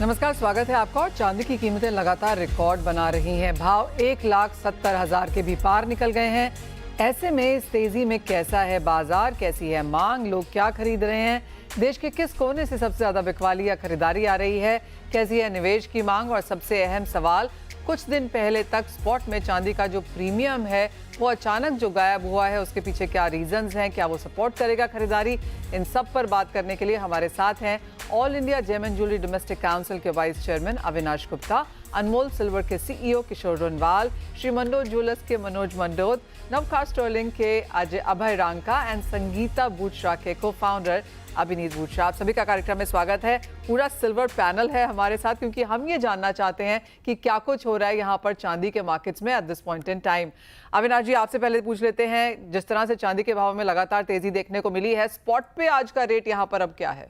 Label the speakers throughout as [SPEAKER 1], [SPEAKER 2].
[SPEAKER 1] नमस्कार, स्वागत है आपका। और चांदी की कीमतें लगातार रिकॉर्ड बना रही हैं। भाव 1,70,000 के भी पार निकल गए हैं। ऐसे में इस तेजी में कैसा है बाजार, कैसी है मांग, लोग क्या खरीद रहे हैं, देश के किस कोने से सबसे ज्यादा बिकवाली या खरीदारी आ रही है, कैसी है निवेश की मांग, और सबसे अहम सवाल, कुछ दिन पहले तक स्पॉट में चांदी का जो प्रीमियम है वो अचानक जो गायब हुआ है, उसके पीछे क्या रीजंस हैं, क्या वो सपोर्ट करेगा खरीदारी, इन सब पर बात करने के लिए हमारे साथ हैं all India gem and jewellery domestic council के vice chairman Avinash Gupta, Anmol silver के सीईओ किशोर रनवाल, श्री मंडोत ज्वेलर्स के मनोज मंडोत, नवकार स्टर्लिंग के अभय रांका एंड संगीता बूटशा के को फाउंडर अभिनीत बूटशा। आप सभी का कार्यक्रम में स्वागत है। पूरा सिल्वर पैनल है हमारे साथ, क्योंकि हम ये जानना चाहते हैं कि क्या कुछ हो रहा है यहाँ पर चांदी के मार्केट्स में at this point in time. Avinash ji, आपसे पहले पूछ लेते हैं, जिस तरह से चांदी के भाव में लगातार तेजी देखने को मिली है, स्पॉट पे आज का रेट यहाँ पर अब क्या है?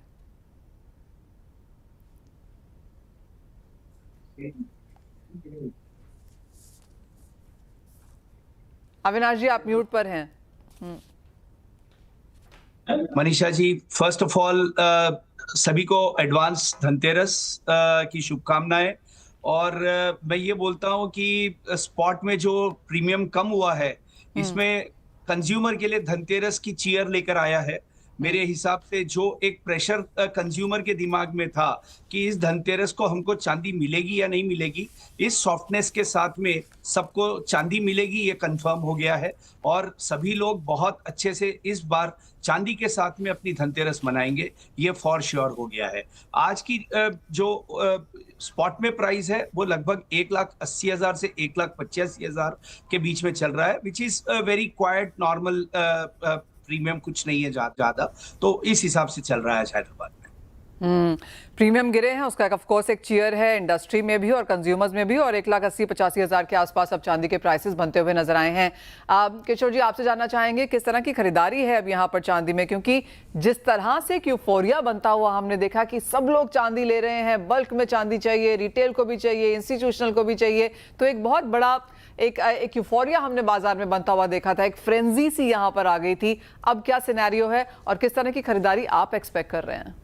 [SPEAKER 1] अविनाश जी, आप म्यूट पर हैं।
[SPEAKER 2] Manisha ji, first of all सभी को एडवांस धनतेरस की शुभकामनाएं। और मैं ये बोलता हूं कि स्पॉट में जो प्रीमियम कम हुआ है, इसमें कंज्यूमर के लिए धनतेरस की चीयर लेकर आया है। मेरे हिसाब से जो एक प्रेशर कंज्यूमर के दिमाग में था कि इस धनतेरस को हमको चांदी मिलेगी या नहीं मिलेगी, इस सॉफ्टनेस के साथ में सबको चांदी मिलेगी, ये कंफर्म हो गया है। और सभी लोग बहुत अच्छे से इस बार चांदी के साथ में अपनी धनतेरस मनाएंगे, ये फॉर श्योर हो गया है। आज की जो स्पॉट में प्राइस है वो लगभग 1,80,000 से 1,85,000 के बीच में चल रहा है, which is very quite normal premium, कुछ नहीं है ज्यादा, तो इस हिसाब से चल रहा है हैदराबाद में।
[SPEAKER 1] प्रीमियम गिरे हैं, उसका ऑफ कोर्स एक चीयर है इंडस्ट्री में भी और कंज्यूमर्स में भी, और 1,80,85,000 के आसपास अब चांदी के प्राइसेस बनते हुए नजर आए हैं। किशोर जी, आपसे जानना चाहेंगे किस तरह की खरीदारी है अब यहाँ पर चांदी में, क्योंकि जिस तरह से यूफोरिया बनता हुआ हमने देखा कि सब लोग चांदी ले रहे हैं, बल्क में चांदी चाहिए, रिटेल को भी चाहिए, इंस्टीट्यूशनल को भी चाहिए, तो एक बहुत बड़ा एक यूफोरिया हमने बाजार में बनता हुआ देखा था, एक फ्रेंजी सी यहाँ पर आ गई थी। अब क्या सिनेरियो है और किस तरह की खरीदारी आप एक्सपेक्ट कर रहे हैं?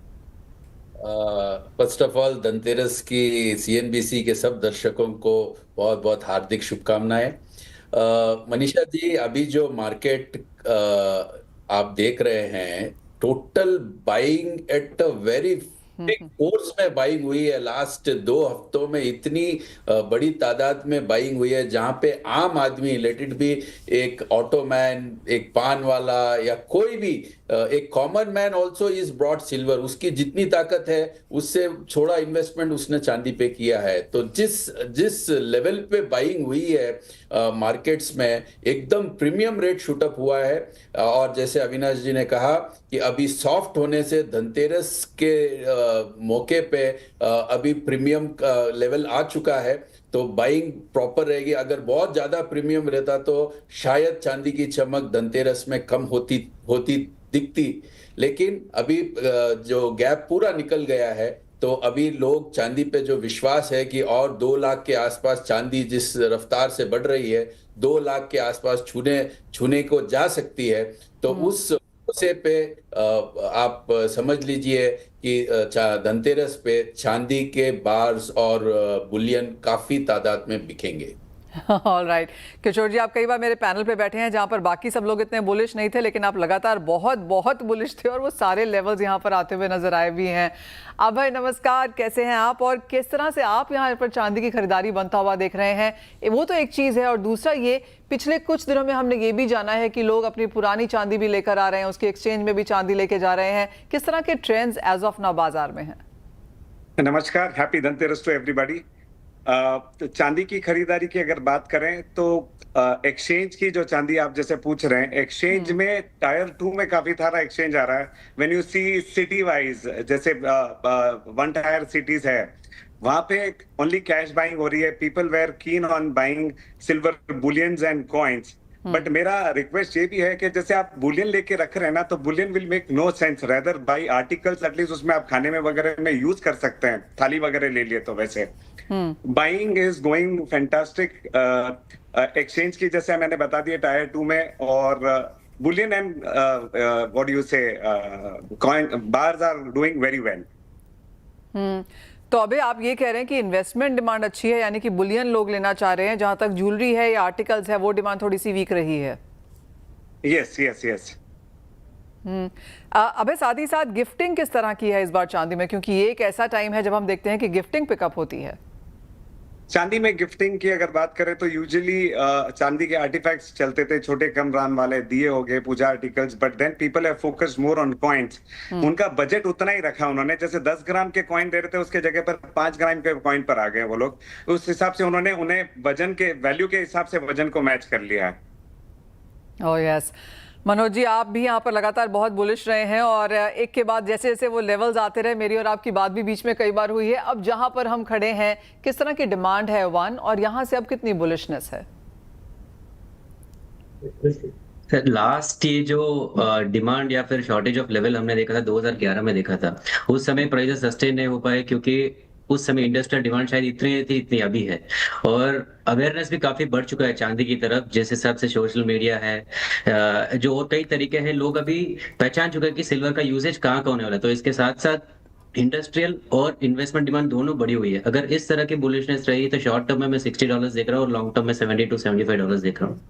[SPEAKER 3] फर्स्ट ऑफ ऑल, धनतेरस की सीएनबीसी के सब दर्शकों को बहुत बहुत हार्दिक शुभकामनाएं। मनीषा जी, अभी जो मार्केट आप देख रहे हैं, total buying at a very big force में बाइंग हुई है। लास्ट 2 हफ्तों में इतनी बड़ी तादाद में बाइंग हुई है, जहां पे आम आदमी, लेट इट बी एक ऑटो मैन, एक पान वाला या कोई भी एक common man also is broad silver. उसकी जितनी ताकत है उससे थोड़ा इन्वेस्टमेंट उसने चांदी पे किया है। तो जिस लेवल पे बाइंग हुई है मार्केट्स में, एकदम प्रीमियम रेट शूटअप हुआ है। और जैसे अविनाश जी ने कहा कि अभी सॉफ्ट होने से धनतेरस के मौके पे अभी प्रीमियम लेवल आ चुका है, तो बाइंग प्रॉपर रहेगी। अगर बहुत ज्यादा प्रीमियम रहता तो शायद चांदी की चमक धनतेरस में कम होती दिखती, लेकिन अभी जो गैप पूरा निकल गया है, तो अभी लोग चांदी पे जो विश्वास है कि और 2 लाख के आसपास चांदी जिस रफ्तार से बढ़ रही है, 2 लाख के आसपास छूने को जा सकती है, तो उस से पे आप समझ लीजिए कि धनतेरस पे चांदी के बार्स और बुलियन काफी तादाद में बिकेंगे।
[SPEAKER 1] ऑल राइट किशोर जी, आप कई बार मेरे पैनल पे बैठे हैं जहां पर बाकी सब लोग इतने बुलिश नहीं थे, लेकिन आप लगातार बहुत बहुत बुलिश थे और वो सारे लेवल्स यहां पर आते हुए नजर आए भी हैं। अभय, नमस्कार, कैसे हैं आप और किस तरह से आप यहां पर चांदी की खरीदारी बनता हुआ देख रहे हैं? वो तो एक चीज़ है, और दूसरा ये पिछले कुछ दिनों में हमने ये भी जाना है कि लोग अपनी पुरानी चांदी भी लेकर आ रहे हैं, उसके एक्सचेंज में भी चांदी लेके जा रहे हैं। किस तरह के ट्रेंड्स एज ऑफ नाउ बाजार में हैं?
[SPEAKER 4] नमस्कार, हैप्पी धनतेरस टू एवरीबॉडी। तो चांदी की खरीदारी की अगर बात करें तो एक्सचेंज की जो चांदी आप जैसे पूछ रहे हैं, एक्सचेंज में टायर 2 में काफी सारा एक्सचेंज आ रहा है। When you see city wise, जैसे 1 टायर सिटीज है, वहां पे ओनली कैश बाइंग हो रही है। People were keen on buying silver bullions and coins. But मेरा रिक्वेस्ट ये भी है कि जैसे आप बुलियन लेके रख रहे हैं ना, तो bullion will make no sense, rather buy articles, at least उसमें आप खाने में वगैरह में यूज कर सकते हैं, थाली वगैरह ले लिए तो। वैसे buying is going fantastic. Exchange की जैसे मैंने बता दिया टायर 2 में, और bullion and what do you say coin bars are doing very well.
[SPEAKER 1] तो अभी आप ये कह रहे हैं कि इन्वेस्टमेंट डिमांड अच्छी है, यानी कि बुलियन लोग लेना चाह रहे हैं, जहां तक ज्वेलरी है या आर्टिकल्स है वो डिमांड थोड़ी सी वीक रही है।
[SPEAKER 4] Yes yes yes.
[SPEAKER 1] अबे साथ ही साथ गिफ्टिंग किस तरह की है इस बार चांदी में, क्योंकि ये एक ऐसा टाइम है जब हम देखते हैं कि गिफ्टिंग पिकअप होती है।
[SPEAKER 4] चांदी में गिफ्टिंग की अगर बात करें तो यूजुअली चांदी के आर्टिफैक्ट्स चलते थे, छोटे कम ग्राम वाले दिए हो गए, puja articles, but then people have focused more on coins. उनका बजट उतना ही रखा उन्होंने, जैसे 10 ग्राम के कॉइन दे रहे थे उसके जगह पर 5 ग्राम के कॉइन पर आ गए वो लोग। उस हिसाब से उन्होंने उन्हें वजन के वैल्यू के हिसाब से वजन को मैच कर लिया है।
[SPEAKER 1] ओह यस, मनोज जी आप भी यहाँ पर लगातार बहुत बुलिश रहे हैं और एक के बाद जैसे जैसे वो लेवल्स आते रहे, मेरी और आपकी बात भी बीच में कई बार हुई है। अब जहाँ पर हम खड़े हैं किस तरह की डिमांड है वन, और यहाँ से अब कितनी बुलिशनेस है?
[SPEAKER 5] सर लास्ट ये जो डिमांड या फिर शॉर्टेज ऑफ लेवल हमने देखा था 2011 में देखा था, उस समय प्राइसेस सस्टेन नहीं हो पाए क्योंकि उस समय इंडस्ट्रियल डिमांड शायद इतनी थी इतनी अभी है, और अवेयरनेस भी काफी बढ़ चुका है चांदी की तरफ। जिस हिसाब से सोशल मीडिया है जो और कई तरीके हैं, लोग अभी पहचान चुके हैं कि सिल्वर का यूजेज कहाँ होने वाला है। तो इसके साथ साथ इंडस्ट्रियल और इन्वेस्टमेंट डिमांड दोनों बढ़ी हुई है। अगर इस तरह की बुलिशनेस रही तो शॉर्ट टर्म में मैं $60 देख रहा हूँ और लॉन्ग टर्म में $70 to $75 देख रहा हूँ।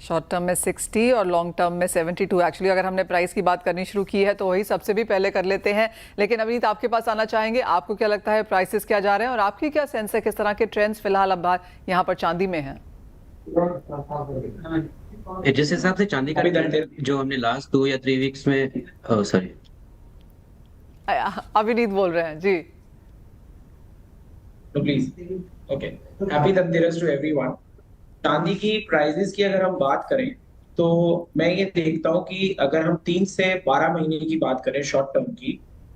[SPEAKER 1] शॉर्ट टर्म में 60 और लॉन्ग टर्म में 72। एक्चुअली अगर हमने प्राइस की बात करनी शुरू की है तो वही सबसे भी पहले कर लेते हैं। लेकिन अभी आपके पास आना चाहेंगे, आपको क्या लगता है प्राइसेस क्या जा रहे हैं और आपकी क्या सेंस है, किस तरह के ट्रेंड्स फिलहाल अब यहाँ पर चांदी में हैं?
[SPEAKER 5] जिस हिसाब से चांदी का जो हमने लास्ट 2 या 3 वीक्स में सॉरी
[SPEAKER 1] अभिनीत बोल रहे हैं जी।
[SPEAKER 6] Please okay, happy Dhanteras to everyone. चांदी की प्राइसेस की अगर हम बात करें तो मैं ये देखता हूँ कि अगर हम 3 से 12 महीने की बात करें शॉर्ट टर्म की,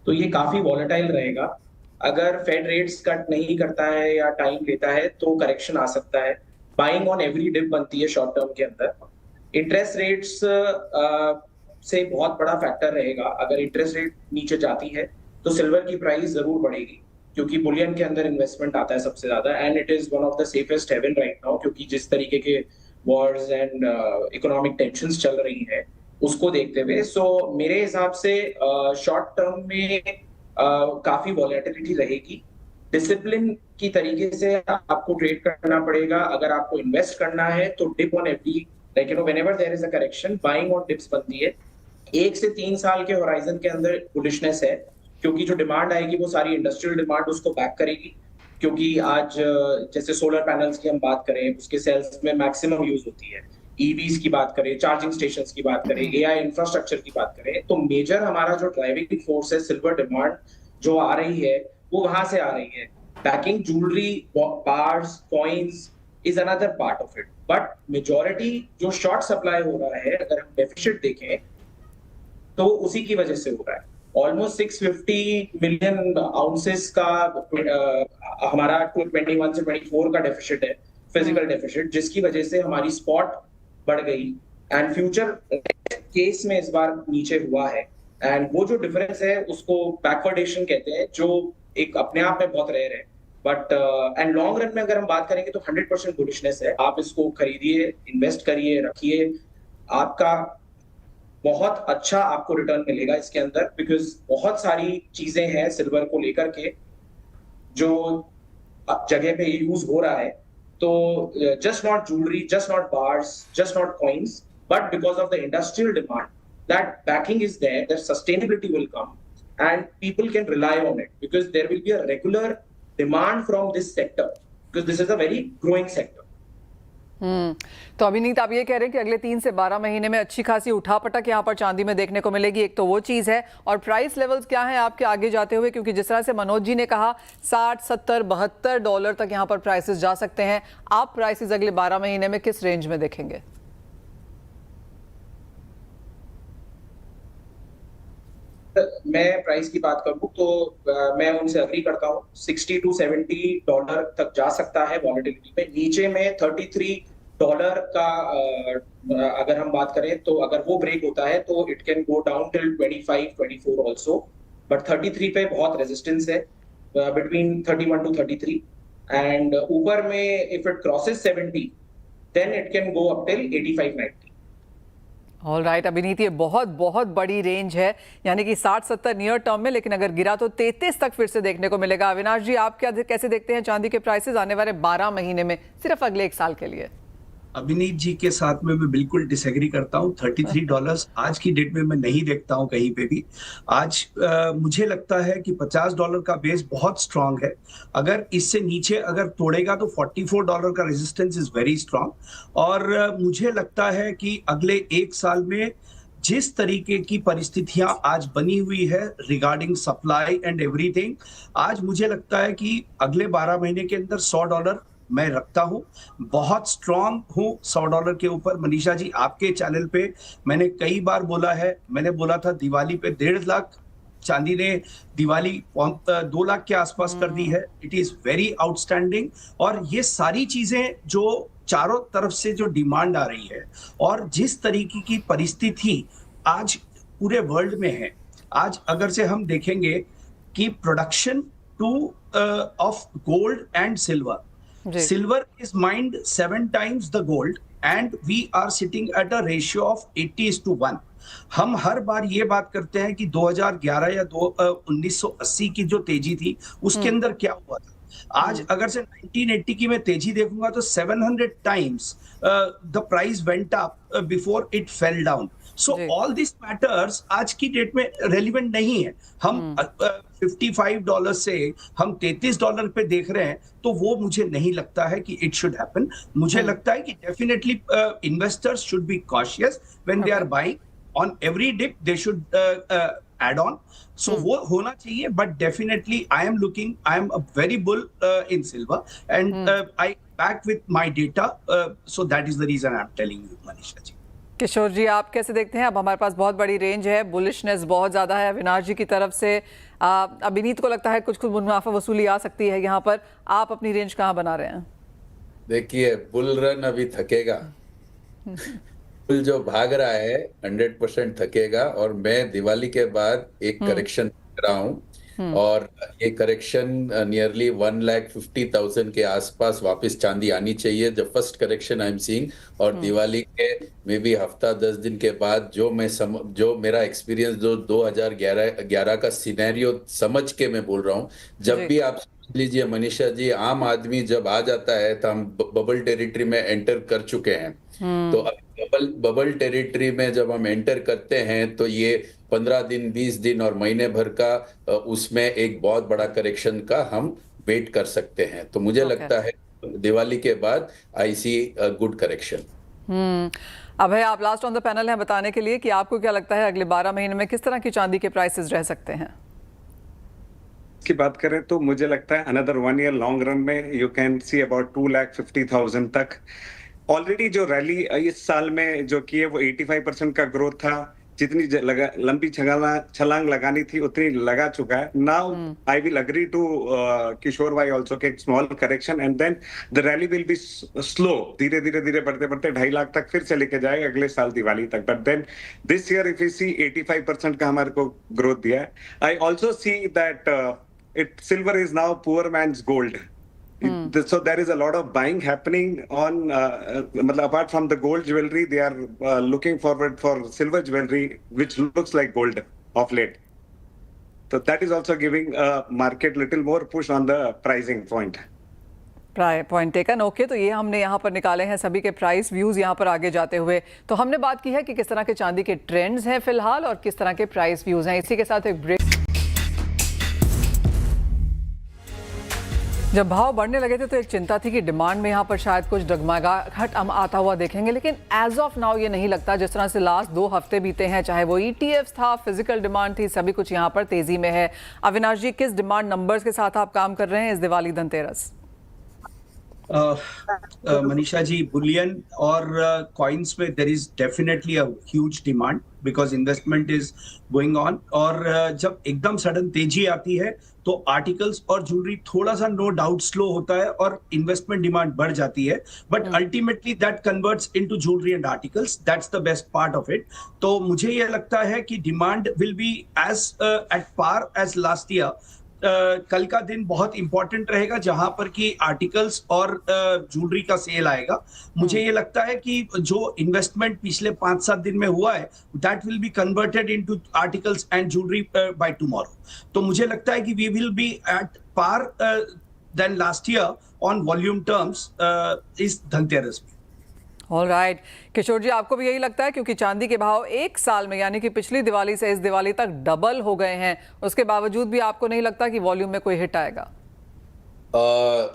[SPEAKER 6] तो ये काफी वॉलेटाइल रहेगा। अगर फेड रेट्स कट नहीं करता है या टाइम लेता है तो करेक्शन आ सकता है। बाइंग ऑन एवरी डिप बनती है शॉर्ट टर्म के अंदर। इंटरेस्ट रेट्स से बहुत बड़ा फैक्टर रहेगा। अगर इंटरेस्ट रेट नीचे जाती है तो सिल्वर की प्राइस जरूर बढ़ेगी, क्योंकि बुलियन के अंदर इन्वेस्टमेंट आता है सबसे ज्यादा, and it is one of the safest haven right now, क्योंकि जिस तरीके के वॉर्स एंड इकोनॉमिक टेंशंस चल रही हैं उसको देखते हुए। सो मेरे हिसाब से शॉर्ट टर्म में काफी वॉलेटिलिटी रहेगी। डिसिप्लिन की तरीके से आपको ट्रेड करना पड़ेगा। अगर आपको इन्वेस्ट करना है तो dip on every, like whenever there is a correction, buying on dips बनती है। 1 से 3 साल के होराइजन के अंदर बुलिशनेस है, क्योंकि जो डिमांड आएगी वो सारी इंडस्ट्रियल डिमांड उसको बैक करेगी। क्योंकि आज जैसे सोलर पैनल्स की हम बात करें, उसके सेल्स में मैक्सिमम यूज होती है। ईवीज की बात करें, चार्जिंग स्टेशंस की बात करें, एआई इंफ्रास्ट्रक्चर की बात करें, तो मेजर हमारा जो ड्राइविंग फोर्स है सिल्वर डिमांड जो आ रही है वो वहां से आ रही है। Packing, jewellery, bars, coins is another part of it, but majority जो शॉर्ट सप्लाई हो रहा है, अगर हम डेफिसिट देखें तो उसी की वजह से हो रहा है। ऑलमोस्ट 650 मिलियन आउंसेस का हमारा 21 से 24 का डेफिसिट है, फिजिकल डेफिसिट, जिसकी वजह से हमारी स्पॉट बढ़ गई एंड फ्यूचर केस में इस बार नीचे हुआ है। एंड वो जो डिफरेंस है उसको बैकवर्डेशन कहते हैं, जो एक अपने आप में बहुत रेयर है। बट एंड लॉन्ग रन में अगर हम बात करेंगे तो 100% बुलिशनेस है। आप इसको खरीदिए, इन्वेस्ट करिए, रखिए, आपका बहुत अच्छा आपको रिटर्न मिलेगा इसके अंदर, बिकॉज बहुत सारी चीजें हैं सिल्वर को लेकर के जो जगह पे यूज हो रहा है। तो just not jewellery, just not bars, just not coins, but because of the industrial demand, that backing is there, that sustainability will come and people can rely on it, because there will be a regular demand from this sector, because this is a very growing sector.
[SPEAKER 1] तो अभिनीत आप ये कह रहे हैं कि अगले 3 से 12 महीने में अच्छी खासी उठापटक यहाँ पर चांदी में देखने को मिलेगी। एक तो वो चीज़ है, और प्राइस लेवल्स क्या हैं आपके आगे जाते हुए, क्योंकि जिस तरह से मनोज जी ने कहा $60, $70, $72 तक यहाँ पर प्राइसेस जा सकते हैं। आप प्राइसेस अगले 12 महीने में किस रेंज में देखेंगे?
[SPEAKER 6] मैं प्राइस की बात करूं तो मैं उनसे अग्री करता हूं। $60 to $70 तक जा सकता है वॉलेटिलिटी में। नीचे में $33 का अगर हम बात करें तो अगर वो ब्रेक होता है तो it can go down till 25-24 also, but 33 पे बहुत रेजिस्टेंस है, बिटवीन 31 to 33, एंड ऊपर में if it crosses 70 then it can go up till 85-90।
[SPEAKER 1] All right Abhineet, ये बहुत बहुत बड़ी रेंज है, यानी कि 60-70 नियर टर्म में, लेकिन अगर गिरा तो 33 तक फिर से देखने को मिलेगा। अविनाश जी, आप क्या कैसे देखते हैं चांदी के प्राइसेस आने वाले 12 महीने में, सिर्फ अगले 1 साल के लिए?
[SPEAKER 2] अभिनीत जी के साथ में मैं बिल्कुल डिसएग्री करता हूँ। $33 आज की डेट में मैं नहीं देखता हूँ कहीं पे भी। आज मुझे लगता है कि $50 का बेस बहुत स्ट्रांग है। अगर इससे नीचे अगर तोड़ेगा तो $44 का रेजिस्टेंस इज वेरी स्ट्रांग। और मुझे लगता है कि अगले 1 साल में जिस तरीके की परिस्थितियां आज बनी हुई है रिगार्डिंग सप्लाई एंड एवरीथिंग, आज मुझे लगता है कि अगले 12 महीने के अंदर $100 मैं रखता हूं। बहुत स्ट्रांग हूं $100 के ऊपर। मनीषा जी, आपके चैनल पे मैंने कई बार बोला है, मैंने बोला था दिवाली पे 1.5 लाख, चांदी ने दिवाली 2 लाख के आसपास कर दी है। It is very outstanding. और ये सारी चीजें जो चारों तरफ से जो डिमांड आ रही है और जिस तरीके की परिस्थिति आज पूरे वर्ल्ड में है, आज अगर से हम देखेंगे कि production of gold and silver, silver is mined 7 times the gold and we are sitting at a ratio of 80:1। हम हर बार ये बात करते हैं कि 2011 या 1980 की जो तेजी थी उसके अंदर क्या हुआ था। आज अगर से 1980 की मैं तेजी देखूंगा तो 700 times the price went up before it fell down। So all this matters आज की डेट में रेलिवेंट नहीं है। हम $55 से हम $33 पे देख रहे हैं, तो वो मुझे नहीं लगता है कि इट शुड हैपन। मुझे लगता है कि definitely investors should be cautious when they are buying on every dip, they should add on. So वो होना चाहिए, but definitely I am a very bull in silver and I back with my data, so that is the reason I am telling you Manisha ji.
[SPEAKER 1] Kishore ji, आप कैसे देखते हैं? अब हमारे पास बहुत बड़ी रेंज है, बुलिशनेस बहुत ज्यादा है अविनाश जी की तरफ से। अभिनीत को लगता है कुछ मुनाफा वसूली आ सकती है यहाँ पर। आप अपनी रेंज कहाँ बना रहे हैं?
[SPEAKER 3] देखिए, बुल रन अभी थकेगा। बुल जो भाग रहा है 100% थकेगा। और मैं दिवाली के बाद एक करेक्शन देख रहा हूँ, और ये करेक्शन नियरली 1,50,000 के आसपास वापस चांदी आनी चाहिए, the first correction I am seeing. और दिवाली के मे बी हफ्ता 10 दिन के बाद जो मेरा एक्सपीरियंस जो 2011 का सिनेरियो समझ के मैं बोल रहा हूँ। जब भी आप समझ लीजिए मनीषा जी, आम आदमी जब आ जाता है तो हम बबल टेरिटरी में एंटर कर चुके हैं। तो बबल टेरिटरी में जब हम एंटर करते हैं तो ये 15 दिन, 20 दिन और महीने भर का उसमें एक बहुत बड़ा करेक्शन का हम वेट कर सकते हैं। तो मुझे लगता है दिवाली के बाद आई सी अ गुड करेक्शन।
[SPEAKER 1] अब है आप लास्ट ऑन द पैनल हैं बताने के लिए कि आपको क्या लगता है अगले 12 महीने में किस तरह की चांदी के प्राइसेस रह सकते हैं?
[SPEAKER 4] की बात करें तो मुझे लगता है अनदर 1 ईयर लॉन्ग रन में यू कैन सी अबाउट 2,50,000 तक। ऑलरेडी जो रैली इस साल में जो की है वो 85% का ग्रोथ था। जितनी लंबी छलांग लगानी थी उतनी लगा चुका है। Now I will agree to Kishore भाई ऑल्सो के small correction and then the rally will be slow. धीरे धीरे बढ़ते 2.5 लाख तक फिर से लेके जाएगा अगले साल दिवाली तक। But then this year if you see 85% का हमारे को ग्रोथ दिया है। I also see that silver is now poor man's gold. So there is a lot of buying happening on apart from the gold jewelry, they are looking forward for silver jewelry which looks like gold of late. So that is also giving market little more push on the pricing point.
[SPEAKER 1] Point taken. Okay, तो ये हमने यहाँ पर निकाले हैं सभी के price views यहाँ पर आगे जाते हुए। तो हमने बात की है कि किस तरह के चांदी के ट्रेंड्स हैं फिलहाल और किस तरह के प्राइस व्यूज हैं। इसी के साथ एक ब्रेक। जब भाव बढ़ने लगे थे तो एक चिंता थी कि डिमांड में यहाँ पर शायद कुछ डगमगाहट हम आता हुआ देखेंगे, लेकिन एज ऑफ नाउ ये नहीं लगता। जिस तरह से लास्ट 2 हफ्ते बीते हैं, चाहे वो ETFs था, फिजिकल डिमांड थी, सभी कुछ यहाँ पर तेजी में है। अविनाश जी, किस डिमांड नंबर्स के साथ आप काम कर रहे हैं इस दिवाली धनतेरस?
[SPEAKER 2] मनीषा जी, बुलियन और कॉइन्स में there is definitely a huge demand because investment is going on. और जब एकदम सडन तेजी आती है तो आर्टिकल्स और ज्वेलरी थोड़ा सा नो डाउट स्लो होता है और इन्वेस्टमेंट डिमांड बढ़ जाती है, but ultimately that converts into jewellery and articles. That's the best part of it. तो मुझे यह लगता है कि demand will be as at par as last year. कल का दिन बहुत इंपॉर्टेंट रहेगा जहां पर कि आर्टिकल्स और ज्वेलरी का सेल आएगा। मुझे ये लगता है कि जो इन्वेस्टमेंट पिछले 5-7 दिन में हुआ है that will be converted into articles and jewellery by tomorrow. तो मुझे लगता है कि we will be at par than last year on volume terms इस धनतेरस में।
[SPEAKER 1] ऑलराइट किशोर जी, आपको भी यही लगता है? क्योंकि चांदी के भाव एक साल में यानी कि पिछली दिवाली से इस दिवाली तक डबल हो गए हैं, उसके बावजूद भी आपको नहीं लगता कि वॉल्यूम में कोई हिट आएगा?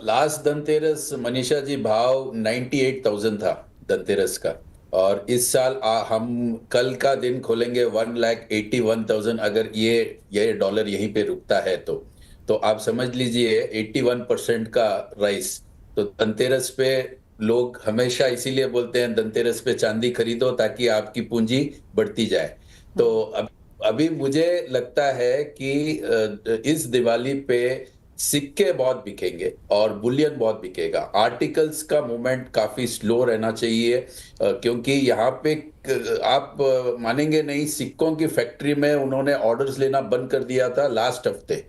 [SPEAKER 3] लास्ट धनतेरस मनीषा जी भाव 98,000 था धनतेरस का, और इस साल हम कल का दिन खोलेंगे 1,81,000 अगर ये डॉलर यहीं पे रुकता है तो आप समझ लीजिए 81% का राइस। तो धनतेरस पे लोग हमेशा इसीलिए बोलते हैं धनतेरस पे चांदी खरीदो ताकि आपकी पूंजी बढ़ती जाए। तो अभी मुझे लगता है कि इस दिवाली पे सिक्के बहुत बिकेंगे और बुलियन बहुत बिकेगा। आर्टिकल्स का मूवमेंट काफी स्लो रहना चाहिए, क्योंकि यहाँ पे आप मानेंगे नहीं, सिक्कों की फैक्ट्री में उन्होंने ऑर्डर्स लेना बंद कर दिया था लास्ट हफ्ते।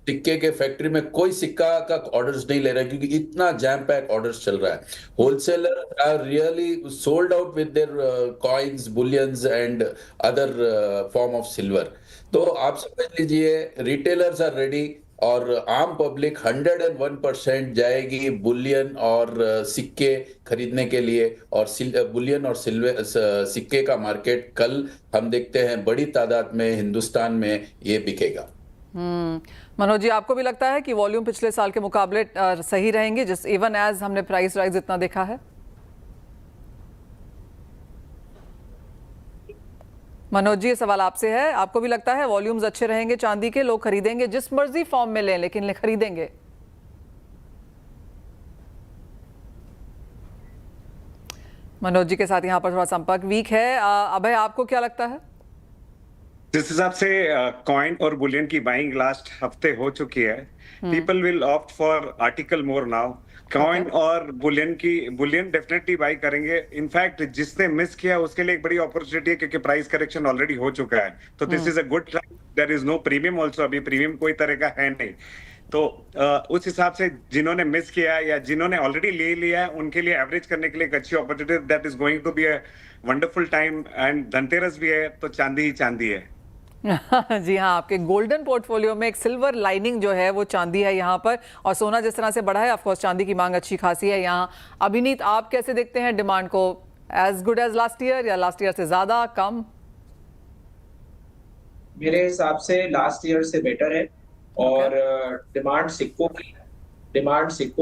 [SPEAKER 3] सिक्के के फैक्ट्री में कोई सिक्का का ऑर्डर्स नहीं ले रहा है क्योंकि इतना जैम पैक ऑर्डर्स चल रहा है। Wholesaler are really sold out with their coins, bullions and other form of silver. तो आप समझ लीजिए रिटेलर्स आर रेडी और आम पब्लिक 101% जाएगी बुलियन और सिक्के खरीदने के लिए। और बुलियन और सिक्के का मार्केट कल हम देखते हैं बड़ी तादाद में हिंदुस्तान में ये बिकेगा।
[SPEAKER 1] मनोज जी, आपको भी लगता है कि वॉल्यूम पिछले साल के मुकाबले सही रहेंगे जिस इवन एज हमने प्राइस राइज इतना देखा है? मनोज जी, ये सवाल आपसे है। आपको भी लगता है वॉल्यूम्स अच्छे रहेंगे चांदी के, लोग खरीदेंगे जिस मर्जी फॉर्म में लें लेकिन खरीदेंगे? मनोज जी के साथ यहाँ पर थोड़ा संपर्क वीक है। अभय, आपको क्या लगता है?
[SPEAKER 4] जिस हिसाब से कॉइन और बुलियन की बाइंग लास्ट हफ्ते हो चुकी है, people will opt for article more now. Coin और बुलियन डेफिनेटली बाई करेंगे। इनफैक्ट जिसने मिस किया उसके लिए एक बड़ी अपॉर्चुनिटी है क्योंकि प्राइस करेक्शन ऑलरेडी हो चुका है। तो this is a good time. There is no premium also, अभी प्रीमियम कोई तरह का है नहीं। तो उस हिसाब से जिन्होंने मिस किया या जिन्होंने ऑलरेडी ले लिया है उनके लिए एवरेज करने के लिए एक अच्छी opportunity. That is going to be a wonderful time. And Dhanteras भी है तो चांदी ही चांदी है।
[SPEAKER 1] जी हाँ, आपके गोल्डन पोर्टफोलियो में एक सिल्वर लाइनिंग जो है वो चांदी है यहाँ पर, और सोना जिस तरह से बढ़ा है, ऑफ कोर्स चांदी की मांग अच्छी खासी है यहाँ। अभिनीत, आप कैसे देखते हैं डिमांड को? As good as last year या लास्ट ईयर से ज्यादा, कम?
[SPEAKER 6] मेरे हिसाब से लास्ट ईयर से बेटर है। और डिमांड सिक्कों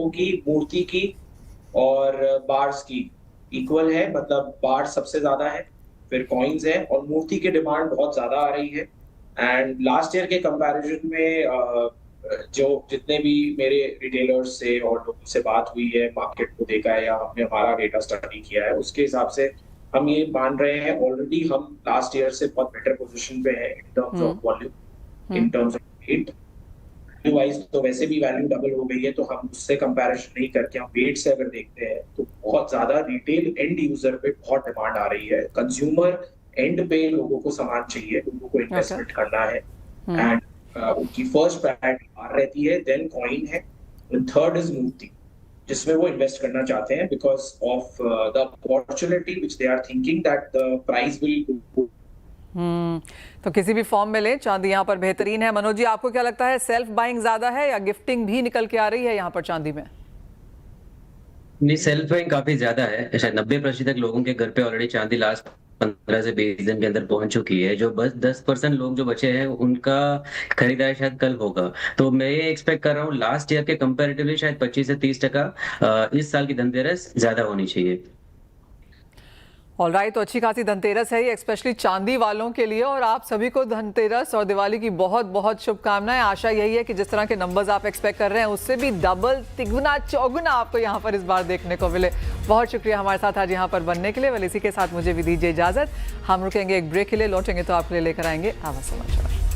[SPEAKER 6] की, मूर्ति की और बार्स की इक्वल है। मतलब बार्स सबसे ज्यादा है, फिर कॉइन्स है, और मूर्ति की डिमांड बहुत ज्यादा आ रही है। एंड लास्ट ईयर के कंपैरिजन में जो जितने भी मेरे रिटेलर्स से और लोगों से बात हुई है, मार्केट को देखा है या हमने हमारा डेटा स्टडी किया है, उसके हिसाब से हम ये मान रहे हैं ऑलरेडी हम लास्ट ईयर से बहुत बेटर पोजीशन पे है in terms of volume, in terms of weight wise. तो वैसे भी वैल्यू डबल हो गई है, तो हम उससे कंपैरिजन नहीं करके हम वेट से अगर देखते हैं तो बहुत ज्यादा रिटेल एंड यूजर पे बहुत डिमांड आ रही है। कंज्यूमर एंड पे लोगों को सामान चाहिए, लोगों को इन्वेस्टमेंट करना है। एंड उनकी फर्स्ट प्रायोरिटी बार रहती है, देन कॉइन है, थर्ड इज मूर्ति, जिसमें वो इन्वेस्ट करना चाहते हैं because of the opportunity which they are thinking that the price will go.
[SPEAKER 1] तो किसी भी फॉर्म में लें, चांदी यहाँ पर बेहतरीन है। मनोज जी, आपको क्या लगता है, सेल्फ बाइंग ज्यादा है या गिफ्टिंग भी निकल के आ रही है यहाँ पर चांदी में?
[SPEAKER 5] नहीं, सेल्फ बाइंग काफी ज्यादा है। शायद 90% लोगों के घर पे ऑलरेडी चांदी लास्ट 15 से 20 दिन के अंदर पहुंच चुकी है। जो बस 10% लोग जो बचे हैं उनका खरीदारी शायद कल होगा। तो मैं ये एक्सपेक्ट कर रहा हूँ लास्ट ईयर के कंपैरेटिवली शायद 25 से 30% इस साल की धनतेरस ज्यादा होनी चाहिए।
[SPEAKER 1] ऑलराइट, तो अच्छी खासी धनतेरस है ये, स्पेशली चांदी वालों के लिए। और आप सभी को धनतेरस और दिवाली की बहुत बहुत शुभकामनाएं। आशा यही है कि जिस तरह के नंबर्स आप एक्सपेक्ट कर रहे हैं उससे भी डबल, तिगुना, चौगुना आपको यहाँ पर इस बार देखने को मिले। बहुत शुक्रिया हमारे साथ आज यहाँ पर बनने के लिए। वेल, इसी के साथ मुझे भी दीजिए इजाजत। हम रुकेंगे एक ब्रेक के लिए, लौटेंगे तो आपके लिए लेकर आएंगे आवाज समाचार।